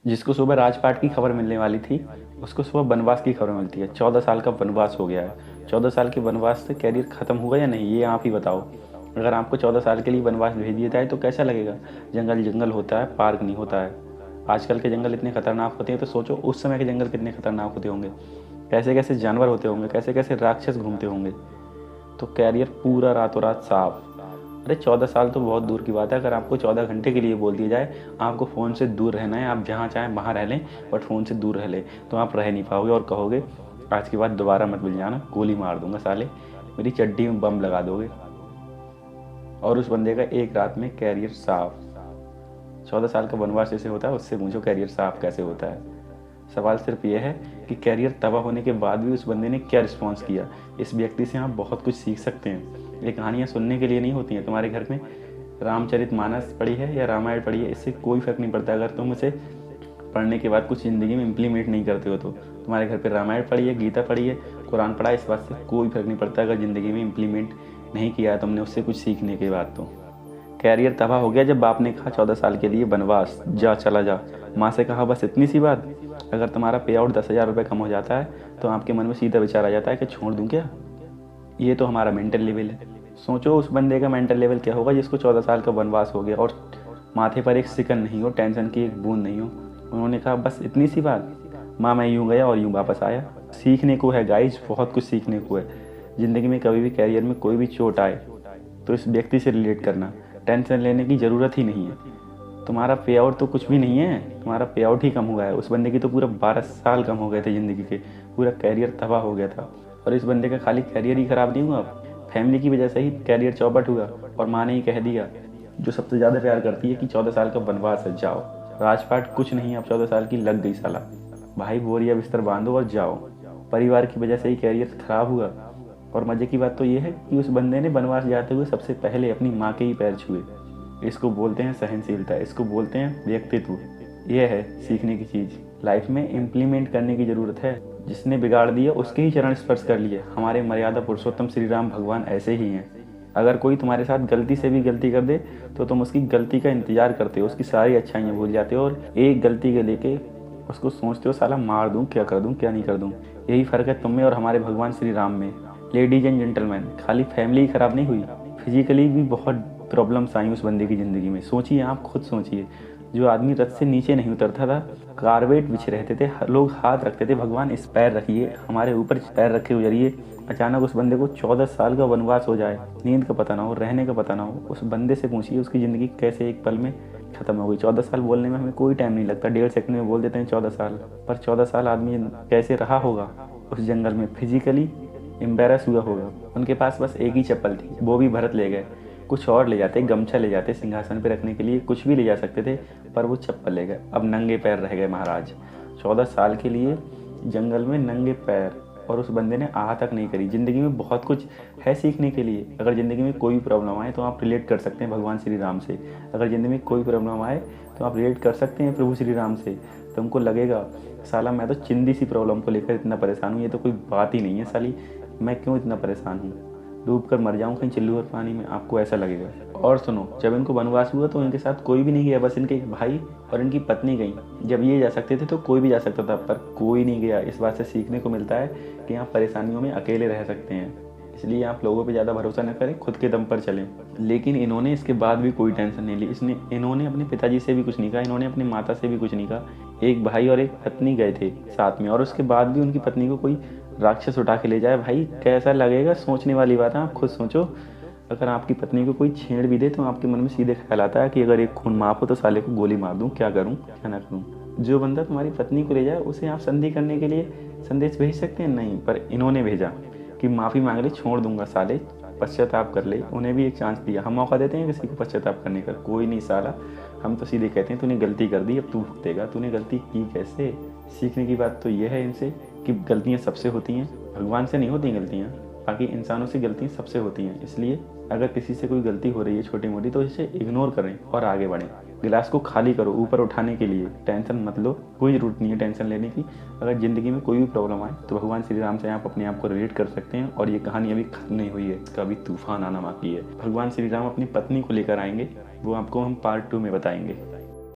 जिसको सुबह राजपाट की खबर मिलने वाली थी, उसको सुबह वनवास की खबर मिलती है। 14 साल का वनवास हो गया है। 14 साल के वनवास से कैरियर ख़त्म हुआ या नहीं, ये आप ही बताओ। अगर आपको 14 साल के लिए वनवास भेज दिया जाए तो कैसा लगेगा। जंगल जंगल होता है, पार्क नहीं होता है। आजकल के जंगल इतने खतरनाक होते हैं, तो सोचो उस समय के जंगल कितने खतरनाक होते होंगे। कैसे कैसे जानवर होते होंगे, कैसे कैसे राक्षस घूमते होंगे। तो कैरियर पूरा रातों रात साफ। अरे 14 साल तो बहुत दूर की बात है। अगर आपको 14 घंटे के लिए बोल दिया जाए आपको फ़ोन से दूर रहना है, आप जहाँ चाहें वहाँ रह लें, बट फ़ोन से दूर रह लें, तो आप रह नहीं पाओगे और कहोगे आज के बाद दोबारा मत मिल जाना, गोली मार दूंगा साले, मेरी चड्डी में बम लगा दोगे। और उस बंदे का एक रात में कैरियर साफ। 14 साल का वनवास जैसे होता है, उससे पूछो कैरियर साफ कैसे होता है। सवाल सिर्फ ये है कि कैरियर तबाह होने के बाद भी उस बंदे ने क्या रिस्पॉन्स किया। इस व्यक्ति से आप बहुत कुछ सीख सकते हैं। ये कहानियाँ सुनने के लिए नहीं होती हैं। तुम्हारे घर में रामचरितमानस पढ़ी है या रामायण पढ़ी है, इससे कोई फ़र्क नहीं पड़ता। अगर तुम उसे पढ़ने के बाद कुछ ज़िंदगी में इम्प्लीमेंट नहीं करते हो तो तुम्हारे घर पे रामायण पढ़ी है, गीता पढ़ी है, कुरान पढ़ा है, इस बात से कोई फ़र्क नहीं पड़ता। अगर ज़िंदगी में इम्प्लीमेंट नहीं किया तुमने उससे कुछ सीखने के बाद तो। कैरियर तबाह हो गया जब बाप ने कहा 14 साल के लिए वनवास जा, चला जा। माँ से कहा बस इतनी सी बात। अगर तुम्हारा पे आउट 10,000 रुपये कम हो जाता है तो आपके मन में सीधा विचार आ जाता है कि छोड़ दूँ क्या। ये तो हमारा मेंटल लेवल है। सोचो उस बंदे का मेंटल लेवल क्या होगा जिसको 14 साल का वनवास हो गया और माथे पर एक सिकन नहीं हो, टेंशन की एक बूंद नहीं हो। उन्होंने कहा बस इतनी सी बात। माँ मैं यूँ गया और यूँ वापस आया। सीखने को है गाइज, बहुत कुछ सीखने को है। ज़िंदगी में कभी भी कैरियर में कोई भी चोट आए तो इस व्यक्ति से रिलेट करना। टेंशन लेने की ज़रूरत ही नहीं है। तुम्हारा पे आउट तो कुछ भी नहीं है, तुम्हारा पे आउट ही कम हुआ है। उस बंदे की तो पूरा 12 साल कम हो गए थे ज़िंदगी के, पूरा कैरियर तबाह हो गया था। और इस बंदे का खाली कैरियर ही ख़राब नहीं हुआ, फैमिली की वजह से ही कैरियर चौपट हुआ। और माँ ने ही कह दिया, जो सबसे ज़्यादा प्यार करती है, कि 14 साल का वनवास है, जाओ। राजपाट कुछ नहीं, अब 14 साल की लग गई साला। भाई बोरिया बिस्तर बांधो और जाओ। परिवार की वजह से ही कैरियर खराब हुआ। और मज़े की बात तो ये है कि उस बंदे ने वनवास जाते हुए सबसे पहले अपनी माँ के ही पैर छुए। इसको बोलते हैं सहनशीलता, इसको बोलते हैं व्यक्तित्व। यह है सीखने की चीज़। लाइफ में इम्प्लीमेंट करने की ज़रूरत है। जिसने बिगाड़ दिया उसके ही चरण स्पर्श कर लिए। हमारे मर्यादा पुरुषोत्तम श्री राम भगवान ऐसे ही हैं। अगर कोई तुम्हारे साथ गलती से भी गलती कर दे तो तुम उसकी गलती का इंतज़ार करते हो, उसकी सारी अच्छाइयाँ भूल जाते हो और एक गलती के लेके उसको सोचते हो साला मार दूँ, क्या कर दूँ, क्या नहीं कर दूँ। यही फ़र्क है तुम में और हमारे भगवान श्री राम में। लेडीज एंड जेंटलमैन, खाली फैमिली ही ख़राब नहीं हुई, फिजिकली भी बहुत प्रॉब्लम्स आई उस बंदे की ज़िंदगी में। सोचिए, आप खुद सोचिए। जो आदमी रथ से नीचे नहीं उतरता था, कारवेट बिछे रहते थे, हर लोग हाथ रखते थे, भगवान इस पैर रखिए, हमारे ऊपर पैर रखे गुजरिए। अचानक उस बंदे को 14 साल का वनवास हो जाए, नींद का पता ना हो, रहने का पता ना हो। उस बंदे से पूछिए उसकी ज़िंदगी कैसे एक पल में ख़त्म हो गई। 14 साल बोलने में हमें कोई टाइम नहीं लगता, 1.5 सेकंड में बोल देते हैं 14 साल। पर 14 साल आदमी कैसे रहा होगा उस जंगल में, फिजिकली एम्बेरस हुआ होगा। उनके पास बस एक ही चप्पल थी, वो भी भरत ले गए। कुछ और ले जाते, गमछा ले जाते, सिंहासन पे रखने के लिए कुछ भी ले जा सकते थे, पर वो चप्पल ले गए। अब नंगे पैर रह गए महाराज। 14 साल के लिए जंगल में नंगे पैर, और उस बंदे ने आह तक नहीं करी। ज़िंदगी में बहुत कुछ है सीखने के लिए। अगर ज़िंदगी में कोई प्रॉब्लम आए तो आप रिलेट कर सकते हैं भगवान श्री राम से। अगर ज़िंदगी में कोई प्रॉब्लम आए तो आप रिलेट कर सकते हैं प्रभु श्री राम से। तुमको लगेगा साला मैं तो चिंदी सी प्रॉब्लम को लेकर इतना परेशान हूँ, ये तो कोई बात ही नहीं है साली, मैं क्यों इतना परेशान हूँ, डूब कर मर जाऊँ कहीं चिल्लू और पानी में, आपको ऐसा लगेगा। और सुनो, जब इनको वनवास हुआ तो इनके साथ कोई भी नहीं गया, बस इनके एक भाई और इनकी पत्नी गई। जब ये जा सकते थे तो कोई भी जा सकता था, पर कोई नहीं गया। इस बात से सीखने को मिलता है कि आप परेशानियों में अकेले रह सकते हैं। इसलिए आप लोगों पे ज़्यादा भरोसा न करें, खुद के दम पर चलें। लेकिन इन्होंने इसके बाद भी कोई टेंशन नहीं ली। इन्होंने अपने पिताजी से भी कुछ नहीं कहा, इन्होंने अपनी माता से भी कुछ नहीं कहा। एक भाई और एक पत्नी गए थे साथ में, और उसके बाद भी उनकी पत्नी को कोई राक्षस उठा के ले जाए, भाई कैसा लगेगा। सोचने वाली बात है, आप खुद सोचो। अगर आपकी पत्नी को कोई छेड़ भी दे तो आपके मन में सीधे ख्याल आता है कि अगर एक खून माफ हो तो साले को गोली मार दूं, क्या करूं क्या ना करूं। जो बंदा तुम्हारी पत्नी को ले जाए उसे आप संधि करने के लिए संदेश भेज सकते हैं, नहीं, पर इन्होंने भेजा कि माफ़ी मांग ले, छोड़ दूंगा साले, पश्चाताप कर ले। उन्हें भी एक चांस दिया। हम मौका देते हैं किसी को पश्चाताप करने का? कोई नहीं साला। हम तो सीधे कहते हैं तूने गलती कर दी, अब तू भुगतेगा। तूने गलती की कैसे? सीखने की बात तो यह है इनसे कि गलतियाँ सबसे होती हैं, भगवान से नहीं होती गलतियाँ, बाकी इंसानों से गलतियाँ सबसे होती हैं। इसलिए अगर किसी से कोई गलती हो रही है छोटी मोटी तो इसे इग्नोर करें और आगे बढ़ें। गिलास को खाली करो ऊपर उठाने के लिए, टेंशन मत लो, कोई ज़रूरत नहीं है टेंशन लेने की। अगर ज़िंदगी में कोई भी प्रॉब्लम आए तो भगवान श्री राम से आप अपने आप को रिलेट कर सकते हैं। और ये कहानी अभी खत्म नहीं हुई है, इसका अभी तूफान आना बाकी है। भगवान श्री राम अपनी पत्नी को लेकर आएंगे, वो आपको हम पार्ट 2 में बताएंगे।